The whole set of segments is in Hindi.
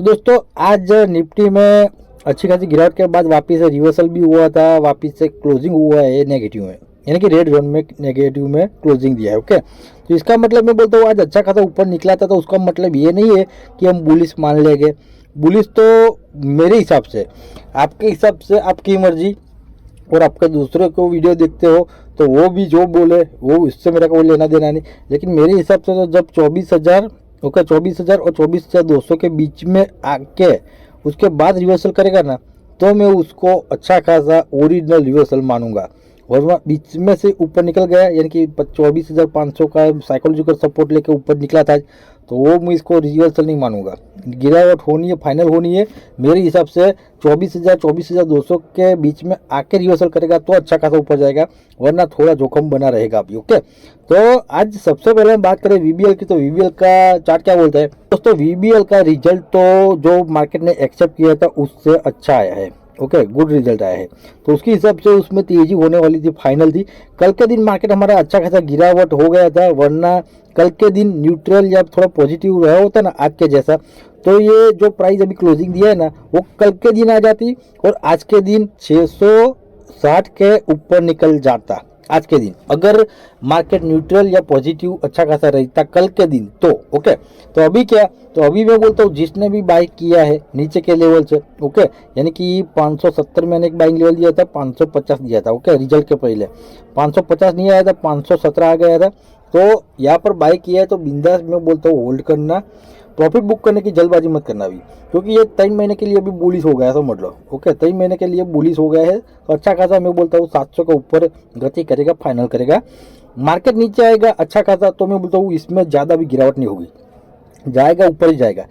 तो दोस्तों आज निफ्टी में अच्छी खासी गिरावट के बाद वापस से रिवर्सल भी हुआ था, वापस से क्लोजिंग हुआ है नेगेटिव में, यानी कि रेड जोन में नेगेटिव में क्लोजिंग दिया है। ओके, तो इसका मतलब मैं बोलता हूँ आज अच्छा खासा ऊपर निकला था, तो उसका मतलब ये नहीं है कि हम बुलिश मान लेंगे। बुलिश तो मेरे हिसाब से, आपके हिसाब से आपकी मर्जी, और आपके दूसरे को वीडियो देखते हो तो वो भी जो बोले वो इससे मेरा कोई लेना देना नहीं, लेकिन मेरे हिसाब से तो जब 24,000 ओके 24,000 और 24,200 के बीच में आके उसके बाद रिवर्सल करेगा ना, तो मैं उसको अच्छा खासा ओरिजिनल रिवर्सल मानूंगा। और बीच में से ऊपर निकल गया, यानी कि 24,500 का साइकोलॉजिकल सपोर्ट लेके ऊपर निकला था, तो वो मैं इसको रिवर्सल नहीं मानूंगा। गिरावट होनी है, फाइनल होनी है मेरे हिसाब से 24,000 24,200 के बीच में आके रिवर्सल करेगा तो अच्छा खासा ऊपर जाएगा, वरना थोड़ा जोखिम बना रहेगा अभी। ओके, तो आज सबसे पहले हम बात करें वीबीएल की, तो वीबीएल का चार्ट क्या बोलता है दोस्तों। वीबीएल का रिजल्ट तो जो मार्केट ने एक्सेप्ट किया था उससे अच्छा आया है। ओके, गुड रिजल्ट आया है, तो उसके हिसाब से उसमें तेजी होने वाली थी, फाइनल थी। कल के दिन मार्केट हमारा अच्छा खासा गिरावट हो गया था, वरना कल के दिन न्यूट्रल या थोड़ा पॉजिटिव रहा होता ना आज के जैसा, तो ये जो प्राइस अभी क्लोजिंग दिया है ना वो कल के दिन आ जाती और आज के दिन 660 के ऊपर निकल जाता। आज के दिन अगर मार्केट न्यूट्रल या पॉजिटिव अच्छा खासा रहता कल के दिन तो ओके। तो अभी क्या, तो अभी मैं बोलता हूँ जिसने भी बाई किया है नीचे के लेवल से, ओके, यानी कि 570 मैंने एक बाइंग लेवल दिया था, 550 दिया था। ओके, रिजल्ट के पहले 550 नहीं आया था, 517 आ गया था। तो यहाँ पर बाई किया है तो बिंदास मैं बोलता हूँ होल्ड करना, प्रॉफिट बुक करने की जल्दबाजी मत करना अभी, क्योंकि ये 3 महीने के लिए अभी बुलिश हो गया है, समझ लो। ओके, 3 महीने के लिए बुलिश हो गया है, तो अच्छा खासा मैं बोलता हूँ 700 के ऊपर गति करेगा, फाइनल करेगा। मार्केट नीचे आएगा अच्छा खासा तो मैं बोलता हूँ इसमें ज़्यादा भी गिरावट नहीं होगी, जाएगा ऊपर ही जाएगा।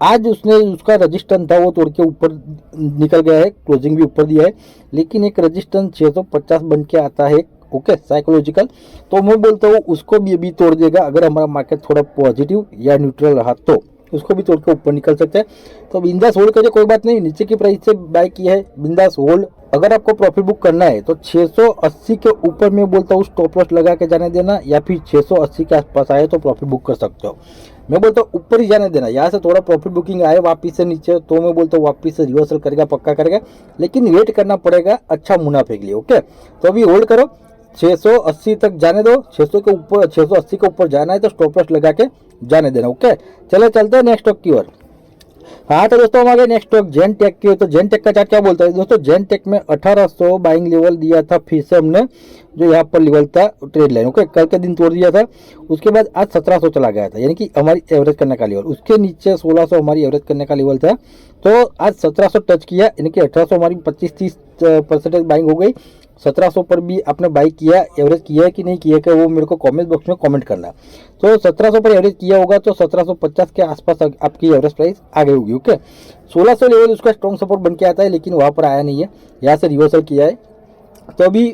आज उसने उसका रजिस्टेंस था वो तोड़ के ऊपर निकल गया है, क्लोजिंग भी ऊपर दिया है, लेकिन एक रजिस्टेंस 650 बन के आता है। ओके, साइकोलॉजिकल, तो मैं बोलता हूँ उसको भी अभी तोड़ देगा। अगर हमारा मार्केट थोड़ा पॉजिटिव या न्यूट्रल रहा तो उसको भी तोड़ के ऊपर निकल सकते हैं। तो बिंदास होल्ड करिए, कोई बात नहीं, नीचे की प्राइस से बाय किया है, बिंदास होल्ड। अगर आपको प्रॉफिट बुक करना है तो 680 के ऊपर मैं बोलता हूँ स्टॉप लॉस लगा के जाने देना, या फिर 680 के आसपास आए तो प्रॉफिट बुक कर सकते हो। मैं बोलता हूँ ऊपर ही जाने देना, यहाँ से थोड़ा प्रॉफिट बुकिंग आए वापिस से नीचे तो मैं बोलता हूँ वापिस से रिवर्सल करेगा, पक्का करेगा, लेकिन वेट करना पड़ेगा अच्छा मुनाफे के लिए। ओके, तो अभी होल्ड करो, 680 तक जाने दो, 600 के ऊपर 680 के ऊपर जाना है तो स्टॉप लॉस लगा के जाने देना। ओके, चलो चलते हैं नेक्स्ट स्टॉक की ओर। हाँ तो दोस्तों हमारे नेक्स्ट स्टॉक जेन टेक की ओर। तो जेन टेक का चार्ट क्या बोलता है दोस्तों। जेन टेक में 1800 बाइंग लेवल दिया था, फिर से हमने जो यहाँ पर लेवल था ट्रेड लाइन, ओके, कल के दिन तोड़ दिया था। उसके बाद आज 1700 चला गया था, यानी कि हमारी एवरेज करने का लेवल, उसके नीचे 1600 हमारी एवरेज करने का लेवल था। तो आज 1700 टच किया, यानी कि 1800 हमारी 25-30% बाइंग हो गई। 1700 पर भी आपने बाई किया, एवरेज किया है कि नहीं किया है वो मेरे को कमेंट बॉक्स में कमेंट करना। तो 1700 पर एवरेज किया होगा तो 1750 के आसपास आपकी एवरेज प्राइस आ गई होगी। ओके, 1600 लेवल उसका स्ट्रॉन्ग सपोर्ट बन के आता है, लेकिन वहाँ पर आया नहीं है, यहाँ से रिवर्सल किया है। तो अभी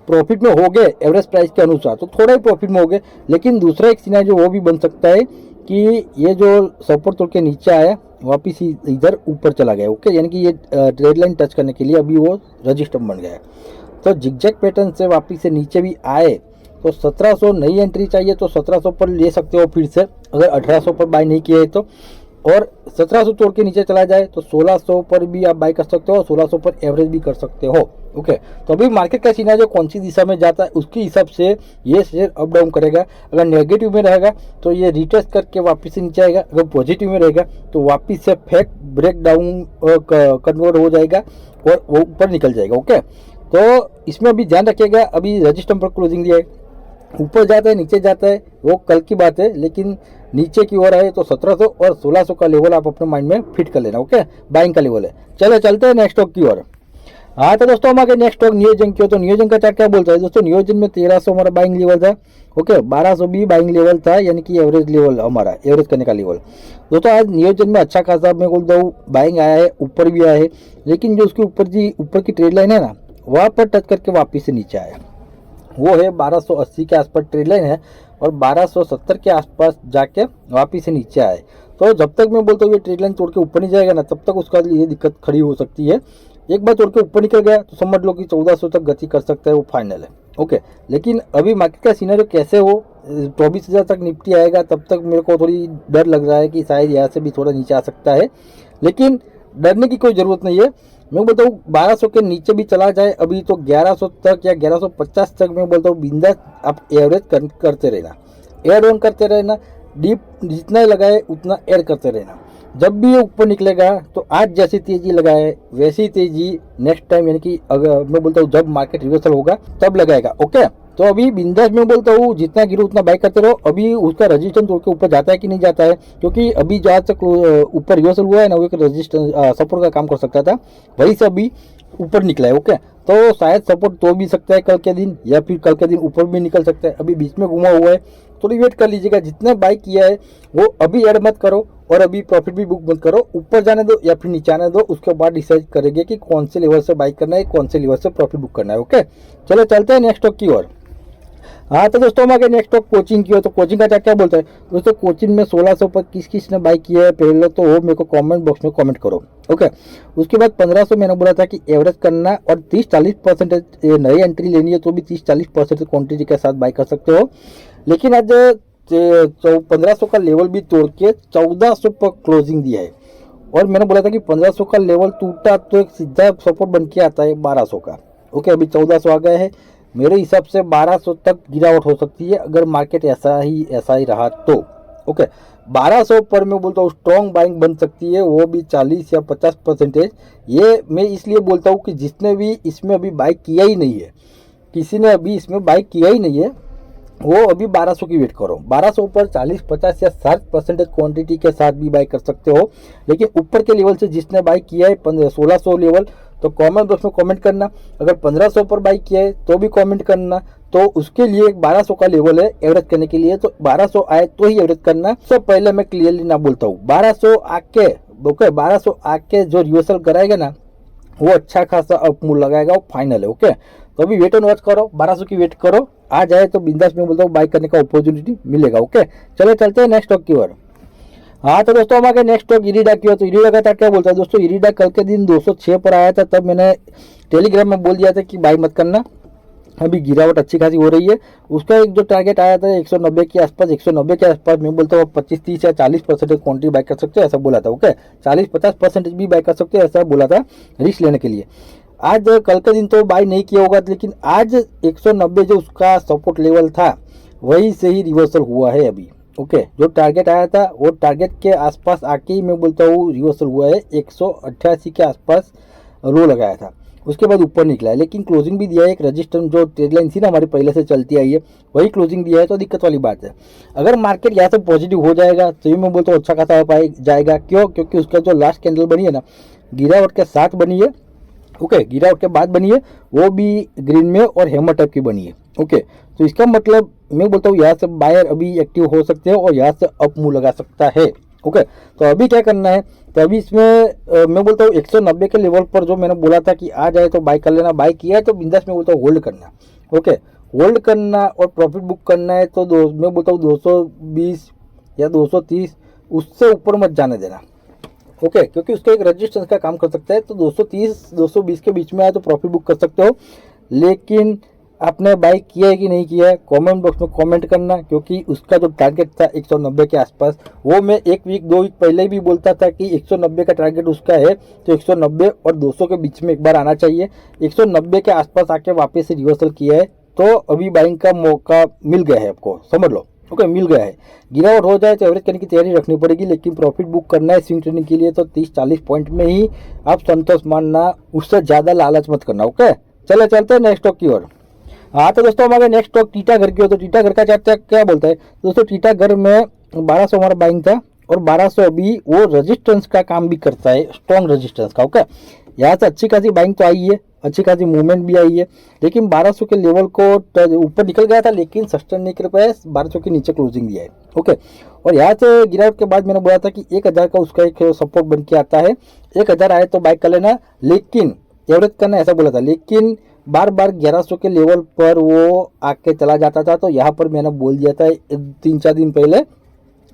प्रॉफिट में हो गए एवरेज प्राइस के अनुसार, तो थोड़ा ही प्रॉफिट में हो गए, लेकिन दूसरा एक सिनेरियो वो भी बन सकता है कि ये जो सपोर्ट तोड़ के नीचे आया वापिस इधर ऊपर चला गया। ओके, यानी कि ये ट्रेड लाइन टच करने के लिए अभी वो रजिस्टर बन गया है। तो जिगजैग पैटर्न से वापिस से नीचे भी आए तो 1700 नई एंट्री चाहिए तो 1700 पर ले सकते हो फिर से, अगर 1800 पर बाय नहीं किया है तो। और 1700 तोड़ के नीचे चला जाए तो 1600 पर भी आप बाय कर सकते हो, 1600 पर एवरेज भी कर सकते हो। ओके, तो अभी मार्केट का सीना जो कौन सी दिशा में जाता है उसके हिसाब से ये शेयर अप डाउन करेगा। अगर नेगेटिव में रहेगा तो ये रिटेस्ट करके वापस से नीचे आएगा, अगर पॉजिटिव में रहेगा तो वापस से फेक ब्रेक डाउन कन्वर्ट हो जाएगा और वो ऊपर निकल जाएगा। ओके, तो इसमें अभी ध्यान रखिएगा, अभी रजिस्टर पर क्लोजिंग दिया है, ऊपर जाता है नीचे जाता है वो कल की बात है, लेकिन नीचे की ओर है तो 1700 और 1600 का लेवल आप अपने माइंड में फिट कर लेना। ओके, बाइंग का लेवल है। चलो चलते हैं नेक्स्ट स्टॉक की ओर। हाँ तो दोस्तों हमारे नेक्स्ट स्टॉक नियोजन की ओर। तो नियोजन का चार्ट क्या बोलता है दोस्तों। नियोजन में 1300 हमारा बाइंग लेवल था। ओके, 1200 भी बाइंग लेवल था, यानी कि एवरेज लेवल हमारा, एवरेज करने का लेवल। दोस्तों आज नियोजन में अच्छा खासा मैं बोलता हूँ बाइंग आया है, ऊपर भी आया है, लेकिन जो उसके ऊपर की ट्रेड लाइन है ना वहाँ पर टच करके वापिस से नीचे आया, वो है 1280 के आसपास ट्रेड लाइन है, और 1270 के आसपास जाके वापिस से नीचे आए। तो जब तक मैं बोलता हूँ ये ट्रेड लाइन तोड़ के ऊपर नहीं जाएगा ना, तब तक उसका ये दिक्कत खड़ी हो सकती है। एक बार तोड़ के ऊपर निकल गया तो समझ लो कि 1400 तक गति कर सकता है, वो फाइनल है। ओके, लेकिन अभी मार्केट का सीनारियो कैसे हो, 24,000 तक निफ्टी आएगा तब तक मेरे को थोड़ी डर लग रहा है कि शायद यहाँ से भी थोड़ा नीचे आ सकता है। लेकिन डरने की कोई ज़रूरत नहीं है। मैं बोलता हूँ 1200 के नीचे भी चला जाए अभी तो 1100 तक या 1150 तक मैं बोलता हूँ बिंदास आप एवरेज करते रहना, एड ऑन करते रहना, डीप जितना लगाए उतना एड करते रहना। जब भी ये ऊपर निकलेगा तो आज जैसी तेजी लगाए वैसी तेजी नेक्स्ट टाइम, यानी कि अगर मैं बोलता हूँ जब मार्केट रिवर्सल होगा तब लगाएगा। ओके, तो अभी बिंदास में बोलता हूँ जितना गिरो उतना बाय करते रहो। अभी उसका रजिस्टेंस तोड़ के ऊपर जाता है कि नहीं जाता है, क्योंकि अभी जहाँ तक ऊपर रिवर्सल हुआ है ना वो एक रजिस्टेंस सपोर्ट का काम कर सकता था, वही से अभी ऊपर निकला है। ओके, तो शायद सपोर्ट तोड़ भी सकता है कल के दिन, या फिर कल के दिन ऊपर भी निकल सकता है। अभी बीच में घुमा हुआ है, थोड़ी वेट कर लीजिएगा। जितना बाय किया है वो अभी ऐड मत करो और अभी प्रॉफिट भी बुक मत करो, ऊपर जाने दो या फिर नीचे आने दो, उसके बाद डिसाइड करेंगे कि कौन से लेवल से बाय करना है, कौन से लेवल से प्रॉफिट बुक करना है। ओके, चलो चलते हैं नेक्स्ट स्टॉक की ओर। हाँ तो दोस्तों, हम आगे नेक्स्ट स्टॉक कोचिंग की हो, तो कोचिंग का क्या बोलता है दोस्तों। कोचिंग में 1600 पर किस किस ने बाय किया है पहले तो वो मेरे को कमेंट बॉक्स में कमेंट करो। ओके, उसके बाद 1500 मैंने बोला था कि एवरेज करना और 30-40% नई एंट्री लेनी है तो भी 30-40% क्वांटिटी के साथ बाय कर सकते हो। लेकिन आज 1500 का लेवल भी तोड़ के 1400 पर क्लोजिंग दिया है, और मैंने बोला था कि 1500 का लेवल टूटा तो एक सीधा सपोर्ट बन के आता है 1200 का। ओके, अभी 1400 आ गए हैं, मेरे हिसाब से 1200 तक गिरावट हो सकती है अगर मार्केट ऐसा ही रहा तो। ओके, 1200 पर मैं बोलता हूँ स्ट्रॉन्ग बाइंग बन सकती है, वो भी 40 या 50%। ये मैं इसलिए बोलता हूँ कि जिसने भी इसमें अभी बाई किया ही नहीं है, किसी ने अभी इसमें बाई किया ही नहीं है, वो अभी 1200 की वेट करो। 1200 पर 40, 50 या 60% क्वांटिटी के साथ भी बाई कर सकते हो। लेकिन ऊपर के लेवल से जिसने बाई किया है 1600 लेवल, तो कमेंट बॉक्स में कमेंट करना। अगर 1500 पर बाई किया है तो भी कमेंट करना। तो उसके लिए 1200 का लेवल है एवरेज करने के लिए, तो 1200 आए तो ही एवरेज करना। सब पहले मैं क्लियरली ना बोलता हूँ, 1200 आके ओके 1200 आके जो रिवर्सल कराएगा ना वो अच्छा खासा अप मूव लगाएगा, वो फाइनल है। ओके, तो अभी वेट एंड वॉच करो, 1200 की वेट करो, आ जाए तो बिंदास में बोलता हूँ बाई करने का अपॉर्चुनिटी मिलेगा। ओके, चलो चलते हैं नेक्स्ट स्टॉक की ओर। हाँ तो दोस्तों, हमारे नेक्स्ट स्टॉक इरिडा की हो, तो इरिडा का क्या बोलता है दोस्तों। इरिडा कल के दिन 206 पर आया था, तब मैंने टेलीग्राम में बोल दिया था कि बाई मत करना, अभी गिरावट अच्छी खासी हो रही है। उसका एक जो टारगेट आया था 190 के आसपास, 190 के आसपास मैं बोलता हूँ 25-30 या 40% क्वांटिटी बाय कर सकते हो, ऐसा बोला था। ओके, 40-50% भी बाय कर सकते हो, ऐसा बोला था रिस्क लेने के लिए। आज कल के दिन तो बाय नहीं किया होगा, लेकिन आज 190 जो उसका सपोर्ट लेवल था वही से ही रिवर्सल हुआ है अभी। ओके, जो टारगेट आया था वो टारगेट के आसपास आके ही मैं बोलता हूँ रिवर्सल हुआ है। 188 के आसपास लो लगाया था, उसके बाद ऊपर निकला है, लेकिन क्लोजिंग भी दिया है। एक रजिस्टर जो ट्रेड लाइन थी ना हमारी पहले से चलती आई है, वही क्लोजिंग दिया है, तो दिक्कत वाली बात है। अगर मार्केट यहाँ से पॉजिटिव हो जाएगा तो ये मैं बोलता हूँ अच्छा खासा पाई जाएगा। क्यों? क्योंकि उसका जो लास्ट कैंडल बनी है ना, गिरावट के साथ बनी है। ओके, गिरावट के बाद बनी है, वो भी ग्रीन में और हैमर टाइप की बनी है। ओके, तो इसका मतलब मैं बोलता हूँ यहाँ से बायर अभी एक्टिव हो सकते हैं और यहाँ से अप मूव लगा सकता है। ओके, तो अभी क्या करना है, तो अभी इसमें मैं बोलता हूँ 190 के लेवल पर जो मैंने बोला था कि आ जाए तो बाय कर लेना, बाय किया है तो बिंदास में बोलता हूँ होल्ड करना। ओके, होल्ड करना और प्रॉफिट बुक करना है तो मैं बोलता हूँ 220 या 230, उससे ऊपर मत जाने देना। ओके, क्योंकि उसका एक रजिस्टेंस का काम कर सकता है, तो 230 220 के बीच में आए तो प्रॉफिट बुक कर सकते हो। लेकिन आपने बाई किया है कि नहीं किया है कमेंट बॉक्स में कमेंट करना, क्योंकि उसका जो टारगेट था 190 के आसपास, वो मैं 1 वीक 2 वीक पहले भी बोलता था कि 190 का टारगेट उसका है, तो 190 और 200 के बीच में एक बार आना चाहिए। 190 के आसपास आके वापस से रिवर्सल किया है, तो अभी बाइंग का मौका मिल गया है आपको, समझ लो। ओके, मिल गया है। गिरावट हो जाए तो एवरेज करने की तैयारी रखनी पड़ेगी, लेकिन प्रॉफिट बुक करना है स्विंग ट्रेडिंग के लिए तो 30-40 पॉइंट में ही आप संतोष मानना, उससे ज़्यादा लालच मत करना। ओके, चले चलते हैं नेक्स्ट स्टॉक की ओर। हाँ तो दोस्तों, हमारे नेक्स्ट स्टॉक टीटागढ़ की हो, तो टीटागढ़ का क्या बोलता है दोस्तों। टीटागढ़ में 1200 हमारा बाइंग था और 1200 अभी वो रेजिस्टेंस का काम भी करता है, स्ट्रॉन्ग रेजिस्टेंस का। ओके, यहाँ से अच्छी खासी बाइंग तो आई है, अच्छी खासी मूवमेंट भी आई है, लेकिन 1200 के लेवल को ऊपर निकल गया था, लेकिन सस्टेन नहीं कर पाया, 1200 के नीचे क्लोजिंग दिया है। ओके, और यहाँ से गिरावट के बाद मैंने बोला था कि 1000 का उसका एक सपोर्ट बन के आता है, 1000 आए तो बाय कर लेना, लेकिन एवरेज करना, ऐसा बोला था। लेकिन बार बार 1100 के लेवल पर वो आके चला जाता था, तो यहाँ पर मैंने बोल दिया था 3-4 दिन पहले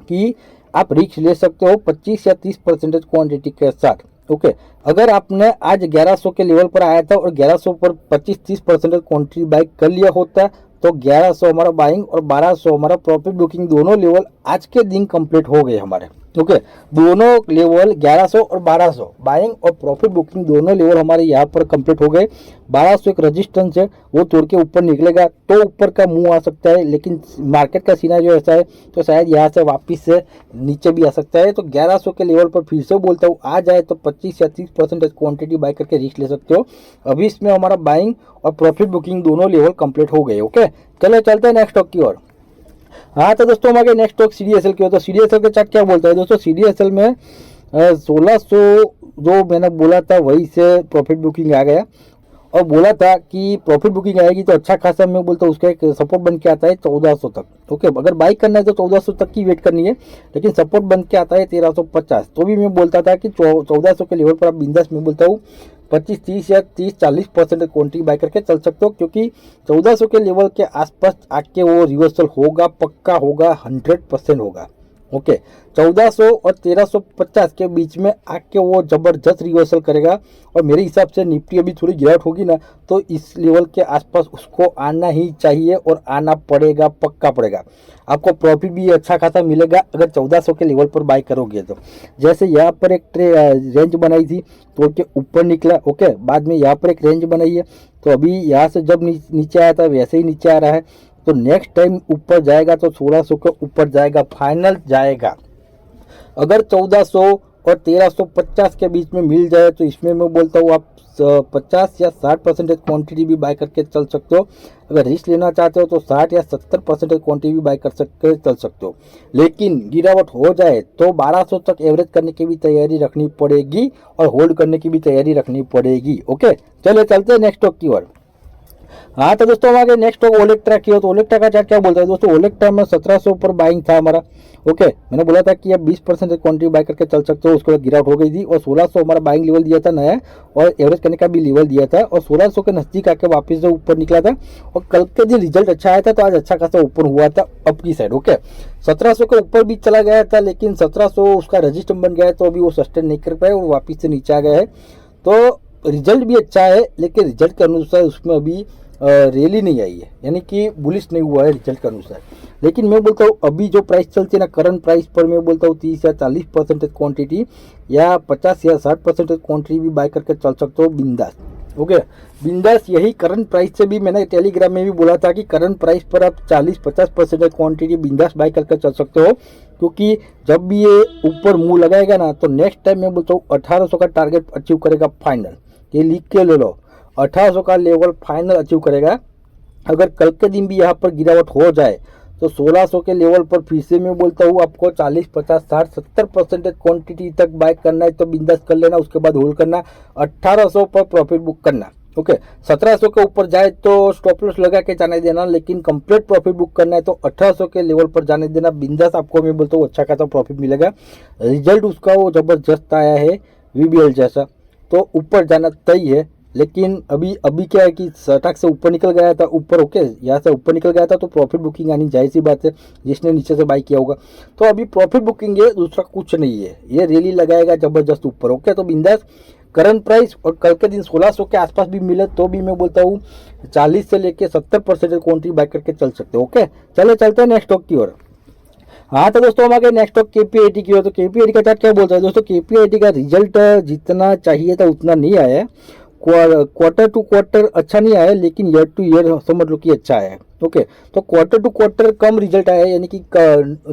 कि आप रिस्क ले सकते हो 25 या 30% क्वांटिटी के साथ। ओके, अगर आपने आज 1100 के लेवल पर आया था और 1100 पर 25-30% क्वांटिटी बाई कर लिया होता, तो 1100 हमारा बाइंग और 1200 हमारा प्रॉफिट बुकिंग दोनों लेवल आज के दिन कंप्लीट हो गए हमारे। ओके, दोनों लेवल 1100 और 1200 बाइंग और प्रॉफिट बुकिंग दोनों लेवल हमारे यहाँ पर कंप्लीट हो गए। 1200 एक रेजिस्टेंस है, वो तोड़ के ऊपर निकलेगा तो ऊपर का मुंह आ सकता है, लेकिन मार्केट का सीना जो ऐसा है तो शायद यहाँ से वापस से नीचे भी आ सकता है। तो 1100 के लेवल पर फिर से बोलता हूँ आ जाए तो 25 या 30% क्वांटिटी बाय करके रिस्क ले सकते हो। अभी इसमें हमारा बाइंग और प्रॉफिट बुकिंग दोनों लेवल कंप्लीट हो गए। ओके, चलो चलते हैं नेक्स्ट स्टॉक की ओर। हाँ तो दोस्तों हमारे नेक्स्ट स्टॉक CDSL की हो, तो CDSL का चार्ट क्या बोलता है दोस्तों। CDSL में 1600 जो मैंने बोला था वही से प्रॉफिट बुकिंग आ गया, और बोला था कि प्रॉफिट बुकिंग आएगी तो अच्छा खासा मैं बोलता हूँ उसका एक सपोर्ट बन के आता है 1400 तक। ओके, अगर बाई करना है तो 1400 तक की वेट करनी है, लेकिन सपोर्ट बन के आता है 1350। तो भी मैं बोलता था कि 1400 के लेवल पर आप बिंदास मैं बोलता हूँ 25-30 या 30-40% क्वांटिटी बाय करके चल सकते हो, क्योंकि 1400 के लेवल के आसपास आके वो रिवर्सल होगा, पक्का होगा, 100% होगा। ओके, 1400 और 1350 के बीच में आके वो जबरदस्त रिवर्सल करेगा, और मेरे हिसाब से निफ्टी अभी थोड़ी गिरावट होगी ना तो इस लेवल के आसपास उसको आना ही चाहिए और आना पड़ेगा, पक्का पड़ेगा। आपको प्रॉफिट भी अच्छा खासा मिलेगा अगर 1400 के लेवल पर बाय करोगे तो। जैसे यहाँ पर एक रेंज बनाई थी तो के ऊपर निकला, ओके, बाद में यहाँ पर एक रेंज बनाई है, तो अभी यहाँ से जब नीचे आया था वैसे ही नीचे आ रहा है। तो नेक्स्ट टाइम ऊपर जाएगा तो 1600 के ऊपर जाएगा, फाइनल जाएगा। अगर 1400 और 1350 के बीच में मिल जाए तो इसमें मैं बोलता हूँ आप 50 या 60% क्वांटिटी भी बाय करके चल सकते हो। अगर रिस्क लेना चाहते हो तो 60 या 70% क्वांटिटी भी बाय कर सकते चल सकते हो, लेकिन गिरावट हो जाए तो 1200 तक एवरेज करने की भी तैयारी रखनी पड़ेगी और होल्ड करने की भी तैयारी रखनी पड़ेगी। ओके, चलिए चलते हैं नेक्स्ट स्टॉक की ओर। हाँ तो दोस्तों हमारे नेक्स्ट स्टॉक ओलेक्ट्रा की हो, तो ओलेक्ट्रा का चार्ट क्या बोलता है दोस्तों। ओलेक्ट्रा में 1700 पर बाइंग था हमारा। ओके, मैंने बोला था कि आप 20% क्वांटिटी बाय करके चल सकते हो, उसके बाद गिरावट हो गई थी, और 1600 हमारा बाइंग लेवल दिया था नया, और एवरेज करने का भी लेवल दिया था, और 1600 के नजदीक आके वापस से ऊपर निकला था, और कल के दिन रिजल्ट अच्छा आया था तो आज अच्छा खासा ऊपर हुआ था अप की साइड। ओके, 1700 के ऊपर भी चला गया था, लेकिन 1700 उसका रजिस्टर बन गया है तो अभी वो सस्टेन नहीं कर पाया, वो वापस से नीचे आ गया है। तो रिजल्ट भी अच्छा है, लेकिन रिजल्ट के अनुसार उसमें अभी रैली नहीं आई है, यानी कि बुलिश नहीं हुआ है रिजल्ट के अनुसार। लेकिन मैं बोलता हूँ अभी जो प्राइस चलती है ना करंट प्राइस पर, मैं बोलता हूँ 30 या 40% क्वांटिटी या 50 या 60% क्वांटिटी भी बाय करके चल सकते हो बिंदास। ओके, बिंदास यही करंट प्राइस से भी मैंने टेलीग्राम में भी बोला था कि करंट प्राइस पर आप 40-50% क्वांटिटी बिंदास बाय करके चल सकते हो, क्योंकि जब भी ये ऊपर मुंह लगाएगा ना तो नेक्स्ट टाइम मैं बोलता हूँ 1800 का टारगेट अचीव करेगा फाइनल। ये लिख के ले लो, 1800 का लेवल फाइनल अचीव करेगा। अगर कल के दिन भी यहाँ पर गिरावट हो जाए तो 1600 के लेवल पर फिर से मैं बोलता हूँ आपको 40, 50, 60, 70% क्वांटिटी तक बाय करना है तो बिंदास कर लेना, उसके बाद होल्ड करना, 1800 पर प्रॉफिट बुक करना। ओके, 1700 के ऊपर जाए तो स्टॉप लॉस लगा के जाने देना, लेकिन कंप्लीट प्रॉफिट बुक करना है तो 1800 के लेवल पर जाने देना बिंदास। आपको मैं बोलता हूँ अच्छा खासा प्रॉफिट मिलेगा। रिजल्ट उसका वो जबरदस्त आया है VBL जैसा, तो ऊपर जाना तय है। लेकिन अभी क्या है कि सटक से ऊपर निकल गया था ऊपर। ओके, यहाँ से ऊपर निकल गया था तो प्रॉफिट बुकिंग आनी जाहिर सी बात है, जिसने नीचे से बाई किया होगा। तो अभी प्रॉफिट बुकिंग है, दूसरा कुछ नहीं है, ये रैली लगाएगा जबरदस्त ऊपर। ओके, तो बिंदास करंट प्राइस और कल के दिन 1600 के आसपास भी मिले तो भी मैं बोलता हूँ 40 से लेके 70% क्वांटिटी बाय करके चल सकते हो। ओके, चलो चलते हैं नेक्स्ट स्टॉक की ओर। हाँ तो दोस्तों हमारे नेक्स्ट स्टॉक KPIT की हो, तो KPIT का चार्ट क्या बोलता है दोस्तों। KPIT का रिजल्ट जितना चाहिए था उतना नहीं आया है, क्वार्टर टू क्वार्टर अच्छा नहीं आया, लेकिन ईयर टू ईयर समझ लो कि अच्छा आया है। ओके, तो क्वार्टर टू क्वार्टर कम रिजल्ट आया है, यानी कि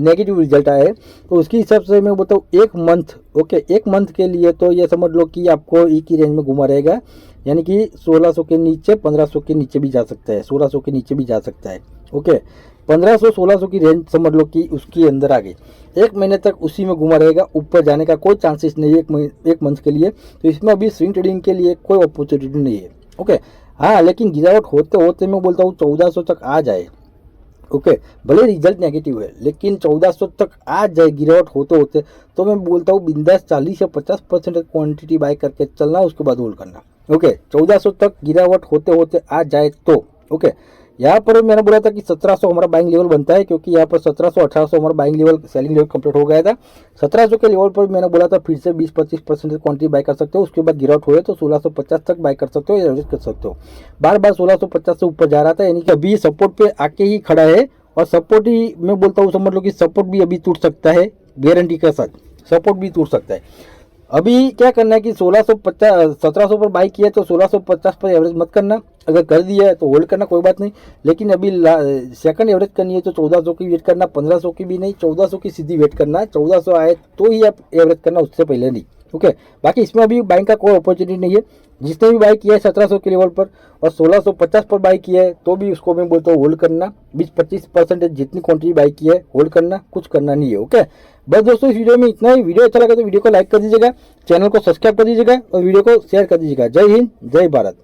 नेगेटिव रिजल्ट आया है, तो उसके हिसाब से मैं बताऊँ एक मंथ। ओके, एक मंथ के लिए तो ये समझ लो कि आपको एक ही रेंज में घुमा रहेगा, यानी कि 1600 के नीचे 1500 के नीचे भी जा सकता है, 1600 के नीचे भी जा सकता है। ओके, 1500-1600 की रेंज समझ लो कि उसके अंदर आ गई। एक महीने तक उसी में घुमा रहेगा, ऊपर जाने का कोई चांसेस नहीं है एक मंथ के लिए। तो इसमें अभी स्विंग ट्रेडिंग के लिए कोई अपॉर्चुनिटी नहीं है। ओके, हाँ, लेकिन गिरावट होते होते मैं बोलता हूँ 1400 तक आ जाए। ओके, भले रिजल्ट नेगेटिव है, लेकिन 1400 तक आ जाए गिरावट होते होते, तो मैं बोलता हूँ बिंदास 40 या 50% क्वांटिटी बाय करके चलना, उसके बाद होल्ड करना। ओके, 1400 तक गिरावट होते होते आ जाए तो। ओके, यहाँ पर मैंने बोला था कि 1700 हमारा बाइंग लेवल बनता है, क्योंकि यहाँ पर 1700-1800 हमारा buying level selling level complete हो गया था। 1700 के लेवल पर मैंने बोला था फिर से 20-25% क्वांटिटी बाय कर सकते हो, उसके बाद गिरावट हुए तो 1650 तक बाय कर सकते हो या एवरेज कर सकते हो। बार बार 1650 से ऊपर जा रहा था, यानी कि अभी सपोर्ट पे आके ही खड़ा है, और सपोर्ट ही मैं बोलता हूँ समझ लो कि सपोर्ट भी अभी टूट सकता है गारंटी के साथ। सपोर्ट भी टूट सकता है। अभी क्या करना है कि 1650 1700 पर बाई किया तो 1650 पर एवरेज मत करना, अगर कर दिया है तो होल्ड करना, कोई बात नहीं। लेकिन अभी सेकंड एवरेज करनी है तो 1400 की वेट करना, 1500 की भी नहीं, 1400 की सीधी वेट करना है। 1400 आए तो ही आप एवरेज करना, उससे पहले नहीं। ओके, बाकी इसमें अभी बाइंग का कोई अपॉर्चुनिटी नहीं है। जिसने भी बाई किया है 1700 के लेवल पर और 1650 पर बाई किया है तो भी उसको मैं बोलता हूँ होल्ड करना। 20-25% जितनी क्वांटिटी बाई की है होल्ड करना, कुछ करना नहीं है। ओके, बस दोस्तों इस वीडियो में इतना ही। वीडियो अच्छा लगा तो वीडियो को लाइक कर दीजिएगा, चैनल को सब्सक्राइब कर दीजिएगा और वीडियो को शेयर कर दीजिएगा। जय हिंद, जय भारत।